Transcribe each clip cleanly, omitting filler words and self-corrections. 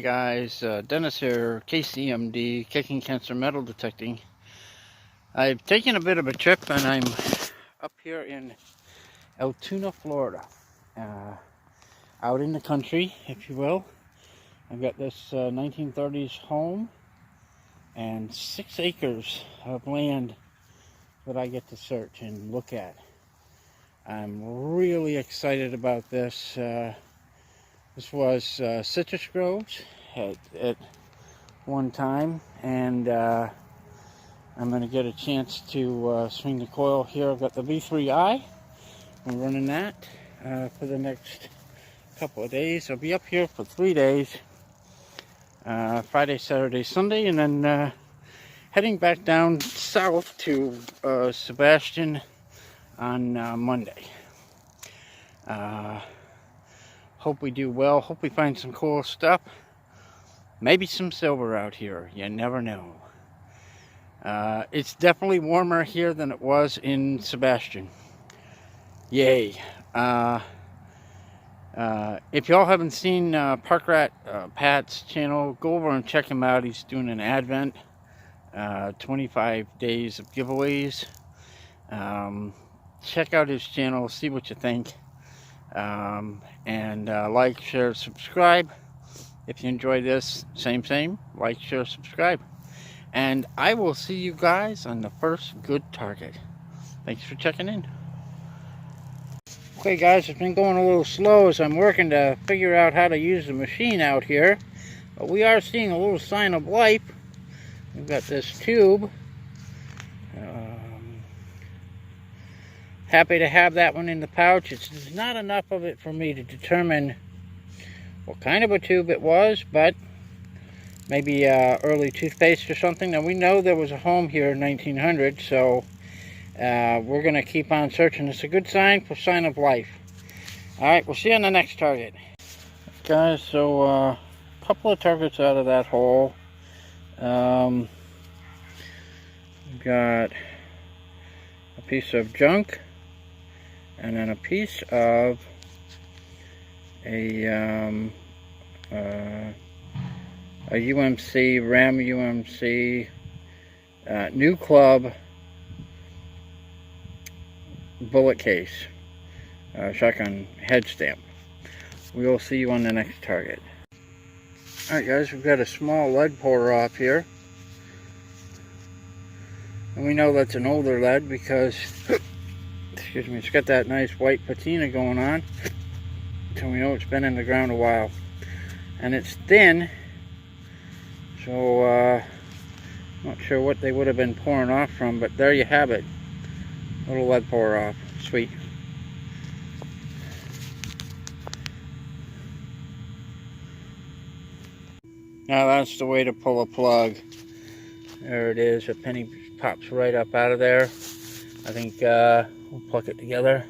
guys, Dennis here, KCMD, Kicking Cancer Metal Detecting. I've taken a bit of a trip and I'm up here in Altoona, Florida. Out in the country, if you will. I've got this 1930s home and 6 acres of land that I get to search and look at. I'm really excited about this. This was citrus groves at one time, and I'm going to get a chance to swing the coil here. I've got the V3i. I'm running that for the next couple of days. I'll be up here for 3 days, Friday, Saturday, Sunday, and then heading back down south to Sebastian on Monday. Hope we do well. Hope we find some cool stuff. Maybe some silver out here. You never know. It's definitely warmer here than it was in Sebastian. Yay. If y'all haven't seen Park Rat Pat's channel, go over and check him out. He's doing an Advent. 25 days of giveaways. Check out his channel. See what you think. And like, share, subscribe. If you enjoy this, same, like, share, subscribe. And I will see you guys on the first good target. Thanks for checking in. Okay guys, it's been going a little slow as I'm working to figure out how to use the machine out here. But we are seeing a little sign of life. We've got this tube. Happy to have that one in the pouch. It's not enough of it for me to determine what kind of a tube it was, but maybe early toothpaste or something. Now we know there was a home here in 1900, so we're going to keep on searching. It's a good sign for sign of life. Alright, we'll see you on the next target. Guys, so a couple of targets out of that hole. We've got a piece of junk, and then a piece of a UMC, Ram UMC, new club bullet case, shotgun head stamp. We will see you on the next target. Alright guys, we've got a small lead pour off here. And we know that's an older lead because, excuse me, it's got that nice white patina going on. So we know it's been in the ground a while. And it's thin, so not sure what they would have been pouring off from, but there you have it. Little lead pour off. Sweet. Now that's the way to pull a plug. There it is. A penny pops right up out of there. I think we'll pluck it together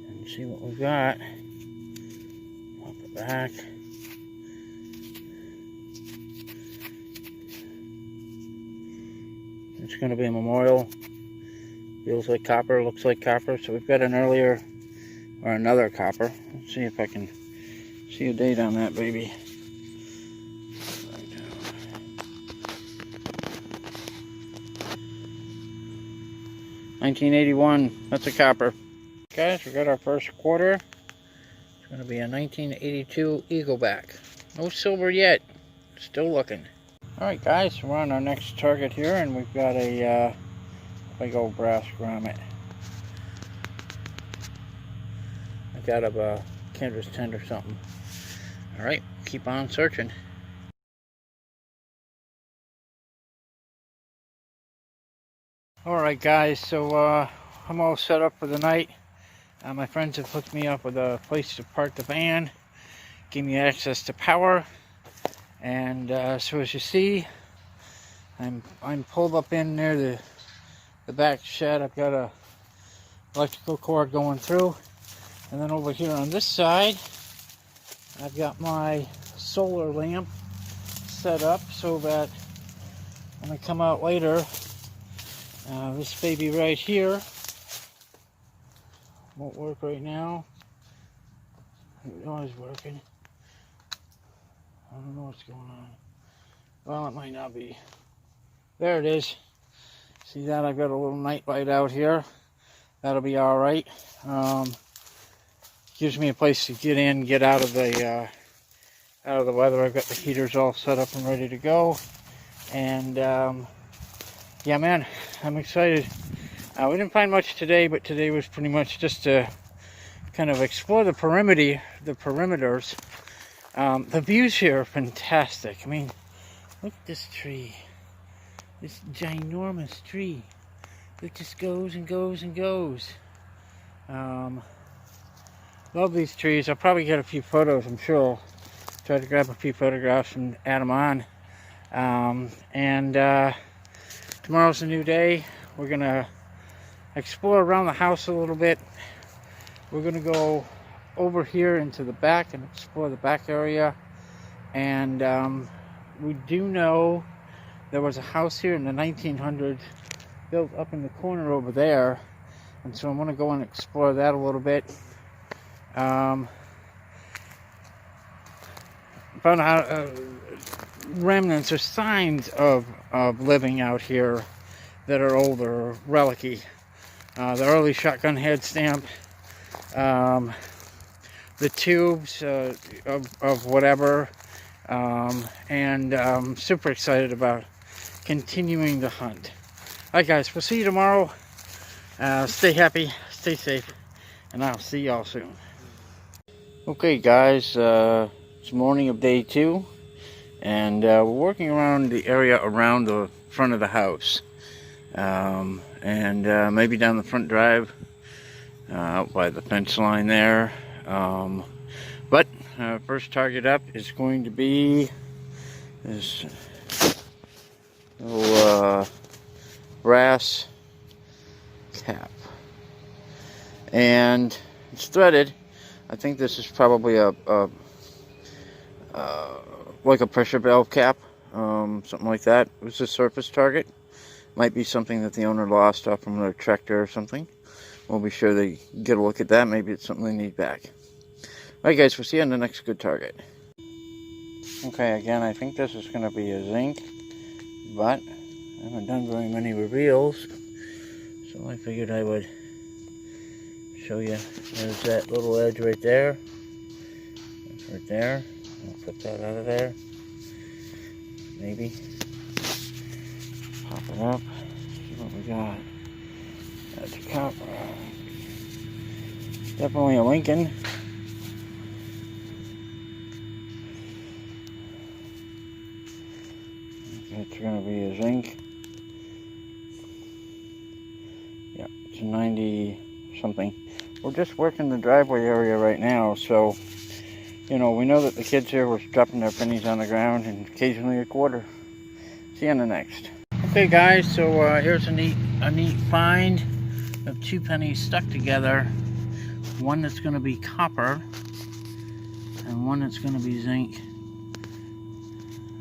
and see what we've got. Pop it back. It's going to be a memorial. Feels like copper, looks like copper. So we've got an earlier or another copper. Let's see if I can see a date on that baby. 1981, that's a copper. Guys, we got our first quarter. It's going to be a 1982 Eagleback. No silver yet, still looking. Alright guys, we're on our next target here, and we've got a big old brass grommet. Like out of a canvas tent or something. Alright, keep on searching. Alright guys, so I'm all set up for the night. My friends have hooked me up with a place to park the van, give me access to power, and so as you see, I'm pulled up in near the back shed. I've got a electrical cord going through, and then over here on this side I've got my solar lamp set up so that when I come out later, this baby right here won't work right now. It was working. I don't know what's going on. Well, it might not be. There it is. See that? I've got a little night light out here. That'll be all right. Gives me a place to get in, get out of the weather. I've got the heaters all set up and ready to go. And yeah, man, I'm excited. We didn't find much today, but today was pretty much just to kind of explore the perimeters. The views here are fantastic. I mean, look at this tree. This ginormous tree. It just goes and goes and goes. Love these trees. I'll probably get a few photos, I'm sure. Try to grab a few photographs and add them on. Tomorrow's a new day. We're going to explore around the house a little bit. We're going to go over here into the back and explore the back area. And we do know there was a house here in the 1900s built up in the corner over there. And so I'm going to go and explore that a little bit. Found out remnants or signs of living out here that are older or relic-y. The early shotgun head stamp, the tubes of whatever, and I'm super excited about continuing the hunt. Alright guys, we'll see you tomorrow. Stay happy, stay safe, and I'll see y'all soon. Okay guys, it's morning of day 2, and we're working around the area around the front of the house, and maybe down the front drive, out by the fence line there. But first target up is going to be this little brass cap, and it's threaded. I think this is probably like a pressure valve cap, something like that. It was a surface target. Might be something that the owner lost off from their tractor or something. We'll be sure they get a look at that. Maybe it's something they need back. Alright guys, we'll see you on the next good target. Okay, again, I think this is going to be a zinc, but I haven't done very many reveals, so I figured I would show you. There's that little edge right there. That's right there. I'll put that out of there. Maybe. Pop it up. See what we got. That's a copper. Definitely a Lincoln. It's going to be a zinc. Yeah, it's a 90 something. We're just working the driveway area right now, so you know, we know that the kids here were dropping their pennies on the ground and occasionally a quarter. See you on the next. Okay guys, so here's a neat find of 2 pennies stuck together. One that's going to be copper and one that's going to be zinc.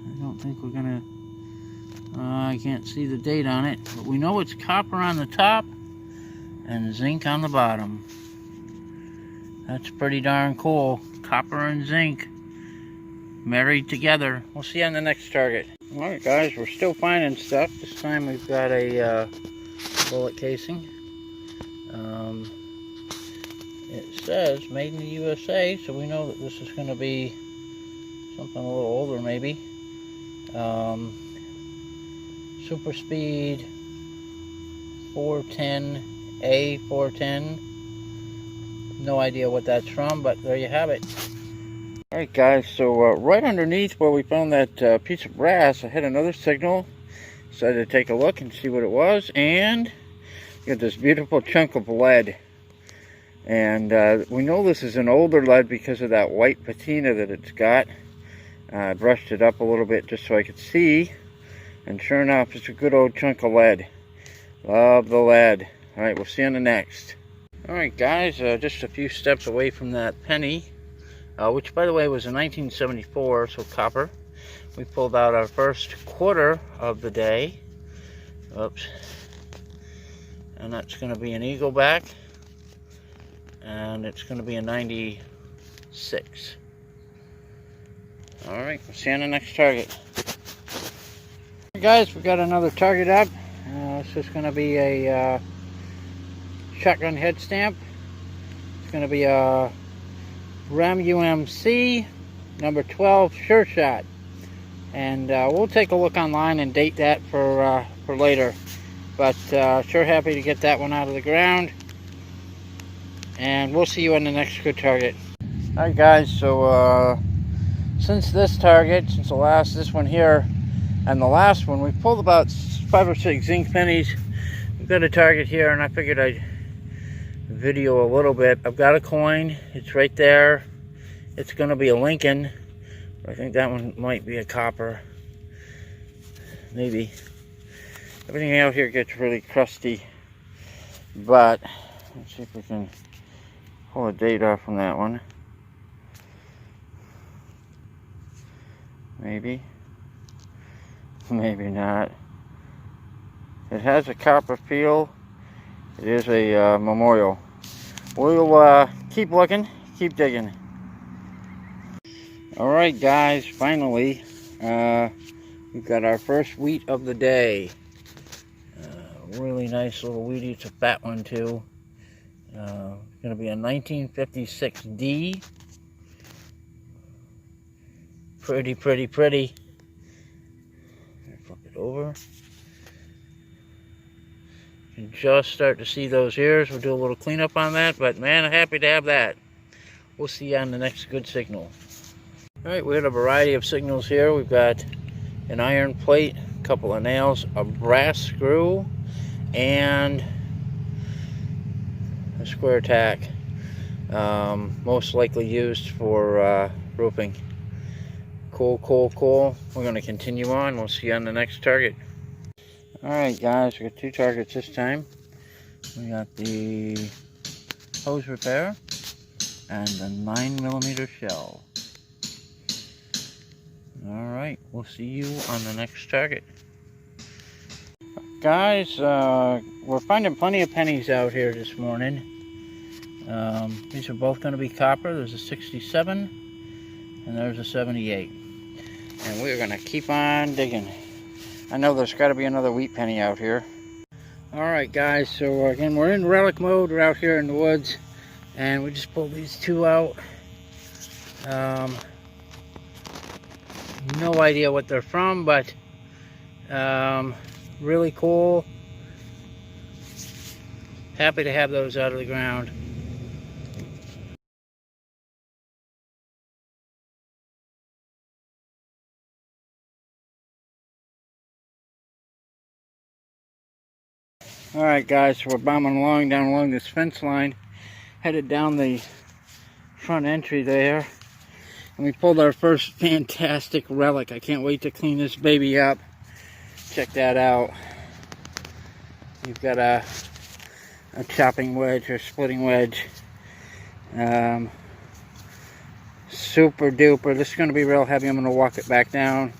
I don't think we're going to, I can't see the date on it, but we know it's copper on the top and zinc on the bottom. That's pretty darn cool. Copper and zinc married together. We'll see you on the next target. Alright guys, we're still finding stuff. This time we've got a bullet casing. It says made in the USA, so we know that this is going to be something a little older maybe. Super Speed 410, A410. No idea what that's from, but there you have it. Alright guys, so right underneath where we found that piece of brass, I had another signal. Decided to take a look and see what it was, and got this beautiful chunk of lead. And we know this is an older lead because of that white patina that it's got. I brushed it up a little bit just so I could see, and sure enough, it's a good old chunk of lead. Love the lead. Alright, we'll see you on the next. Alright guys, just a few steps away from that penny, which by the way was a 1974, so copper. We pulled out our first quarter of the day. Oops. And that's going to be an Eagleback, and it's going to be a 96. Alright, we'll see you on the next target. Hey guys, we got another target up. This is going to be a shotgun head stamp. It's going to be a Ram UMC number 12 Sure Shot. And we'll take a look online and date that for later. But sure happy to get that one out of the ground. And we'll see you on the next good target. Alright guys, so since this target, since this one here, and the last one, we pulled about 5 or 6 zinc pennies. We've got a target here, and I figured I'd video a little bit. I've got a coin. It's right there. It's going to be a Lincoln. I think that one might be a copper. Maybe. Everything out here gets really crusty. But let's see if we can pull a date off from that one. Maybe. Maybe not. It has a copper feel. It is a memorial. We'll keep looking, keep digging. Alright guys, finally we've got our first wheat of the day. Really nice little wheatie. It's a fat one too. It's going to be a 1956D. Pretty, pretty, pretty. Flip it over. You can just start to see those ears. We'll do a little cleanup on that, but man, I'm happy to have that. We'll see you on the next good signal. Alright, we have a variety of signals here. We've got an iron plate, a couple of nails, a brass screw, and a square tack. Most likely used for roofing. Cool, cool, cool. We're going to continue on. We'll see you on the next target. Alright guys, we got 2 targets this time. We got the hose repair and the 9mm shell. Alright, we'll see you on the next target. Guys, we're finding plenty of pennies out here this morning. These are both going to be copper. There's a 67 and there's a 78. And we're going to keep on digging. I know there's got to be another wheat penny out here. Alright guys, so again, we're in relic mode. We're out here in the woods. And we just pulled these 2 out. No idea what they're from, but really cool. Happy to have those out of the ground. Alright guys, so we're bombing along down along this fence line, headed down the front entry there, and we pulled our first fantastic relic. I can't wait to clean this baby up. Check that out. You've got a chopping wedge or splitting wedge. Super duper. This is going to be real heavy. I'm going to walk it back down,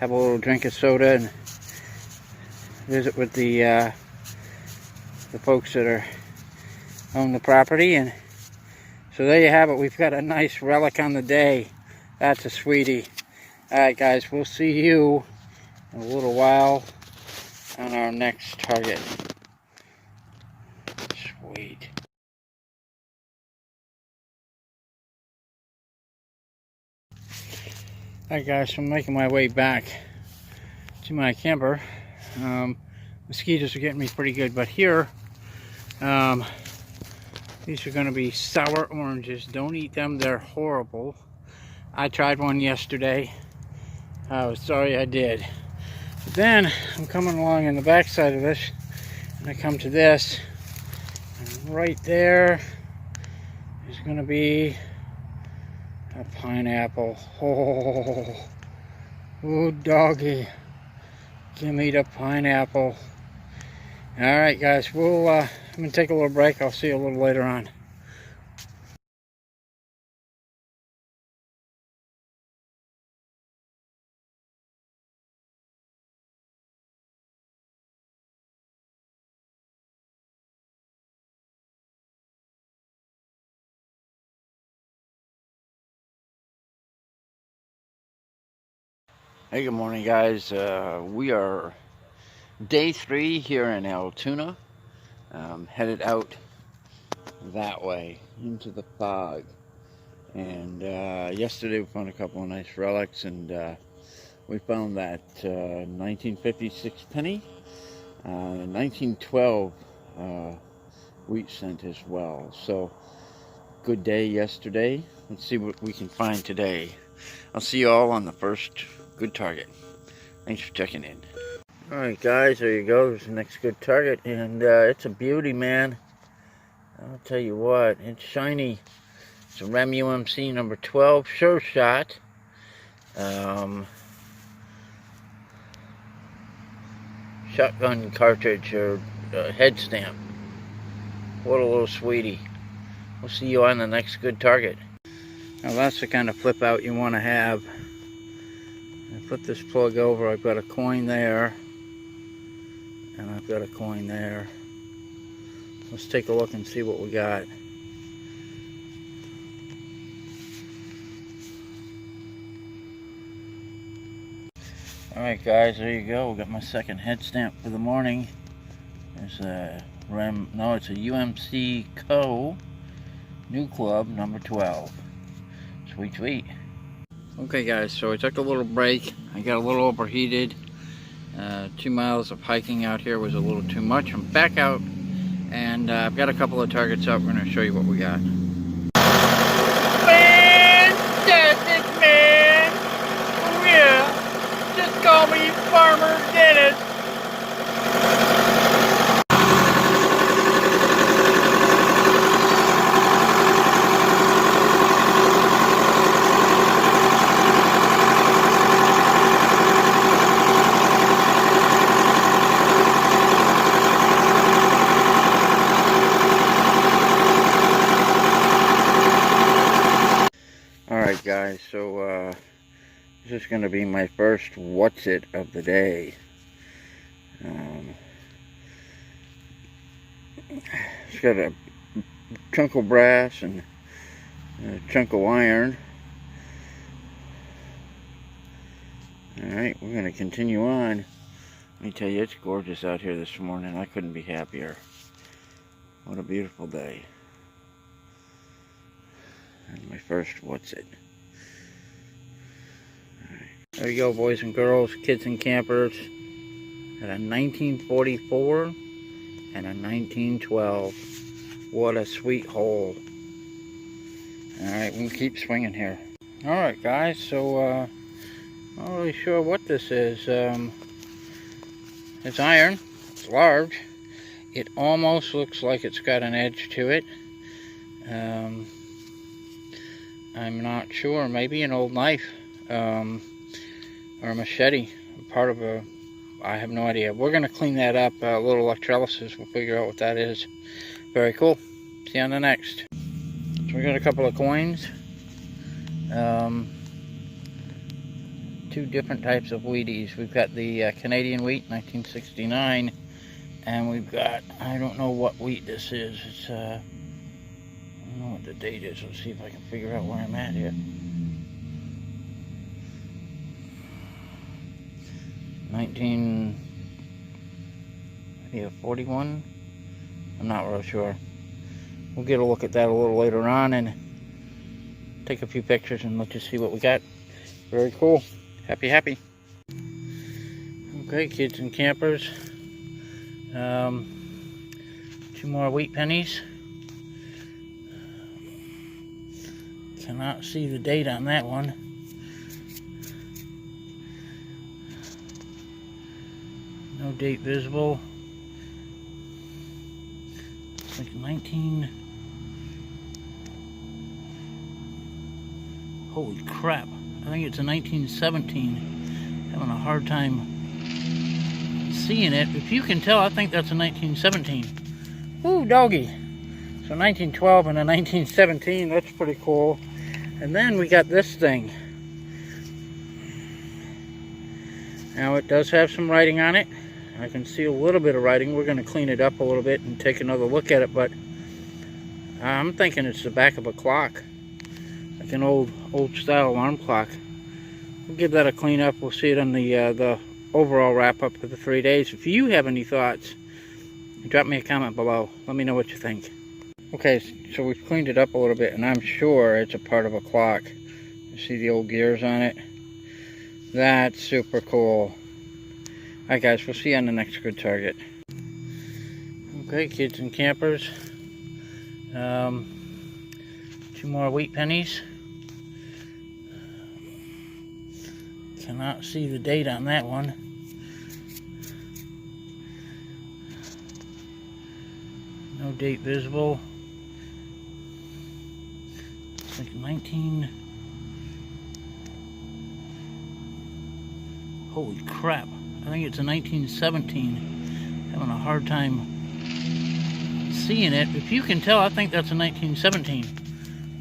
have a little drink of soda, and visit with the folks that own the property. And so there you have it. We've got a nice relic on the day. That's a sweetie. Alright guys, we'll see you in a little while on our next target. Sweet. Alright guys, so I'm making my way back to my camper. Mosquitoes are getting me pretty good, but here these are going to be sour oranges. Don't eat them, they're horrible. I tried one yesterday. I was sorry I did. But then I'm coming along in the back side of this, and I come to this, and right there is going to be a pineapple. Oh doggy, give me the pineapple. Alright guys, I'm going to take a little break. I'll see you a little later on. Hey, good morning, guys. We are day 3 here in Altoona, headed out that way into the fog. And yesterday we found a couple of nice relics, and we found that 1956 penny, 1912 wheat cent as well. So good day yesterday. Let's see what we can find today. I'll see you all on the first good target. Thanks for checking in. Alright, guys, there you go. There's the next good target, and it's a beauty, man. I'll tell you what, it's shiny. It's a Rem UMC number 12 Sure Shot. Shotgun cartridge or head stamp. What a little sweetie. We'll see you on the next good target. Now that's the kind of flip out you want to have. I flip this plug over, I've got a coin there, and I've got a coin there. Let's take a look and see what we got. Alright, guys, there you go. We got my second head stamp for the morning. There's a it's a UMC Co. New Club number 12. Sweet, sweet. Okay, guys, so I took a little break. I got a little overheated. 2 miles of hiking out here was a little too much. I'm back out, and I've got a couple of targets up. We're going to show you what we got. Fantastic, man! Oh yeah! Just call me Farmer Dennis. Alright, guys, so this is going to be my first what's it of the day. It's got a chunk of brass and a chunk of iron. Alright, we're going to continue on. Let me tell you, it's gorgeous out here this morning. I couldn't be happier. What a beautiful day. And my first what's it. Right. There you go, boys and girls, kids and campers. Got a 1944 and a 1912. What a sweet hole. Alright, we'll keep swinging here. Alright, guys, so not really sure what this is. It's iron. It's large. It almost looks like it's got an edge to it. I'm not sure. Maybe an old knife or a machete. Part of a... I have no idea. We're going to clean that up. A little electrolysis. We'll figure out what that is. Very cool. See you on the next. So we got a couple of coins. 2 different types of Wheaties. We've got the Canadian wheat, 1969. And we've got... I don't know what wheat this is. It's... I don't know what the date is. Let's see if I can figure out where I'm at here. 1941? I'm not real sure. We'll get a look at that a little later on and take a few pictures and let you see what we got. Very cool. Happy. Okay, kids and campers. 2 more wheat pennies. Cannot see the date on that one. No date visible. It's like 19... Holy crap. I think it's a 1917. Having a hard time seeing it. If you can tell, I think that's a 1917. Ooh, doggy. So 1912 and a 1917. That's pretty cool. And then we got this thing. Now it does have some writing on it. I can see a little bit of writing. We're going to clean it up a little bit and take another look at it, but I'm thinking it's the back of a clock. Like an old style alarm clock. We'll give that a clean up. We'll see it on the overall wrap up for the 3 days. If you have any thoughts, drop me a comment below. Let me know what you think. Okay, so we've cleaned it up a little bit, and I'm sure it's a part of a clock. You see the old gears on it? That's super cool. Alright guys, we'll see you on the next good target. Okay, kids and campers. 2 more wheat pennies. Cannot see the date on that one. No date visible. It's like 19. Holy crap. I think it's a 1917. Having a hard time seeing it. If you can tell, I think that's a 1917.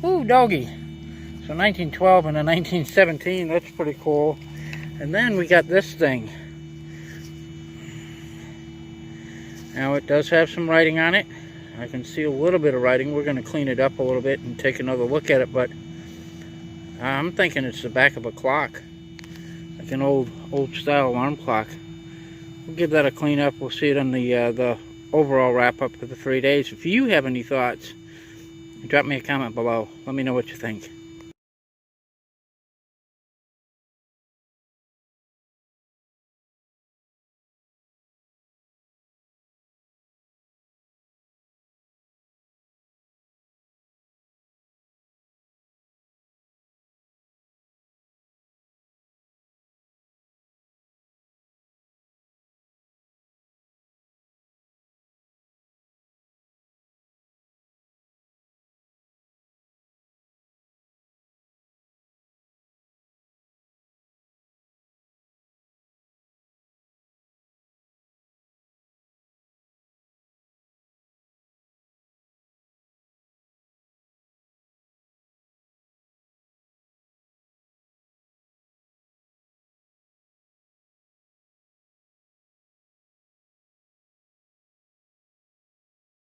Ooh, doggy. So 1912 and a 1917. That's pretty cool. And then we got this thing. Now it does have some writing on it. I can see a little bit of writing. We're going to clean it up a little bit and take another look at it, but I'm thinking it's the back of a clock. Like an old style alarm clock. We'll give that a clean up. We'll see it on the overall wrap up for the 3 days. If you have any thoughts, drop me a comment below. Let me know what you think.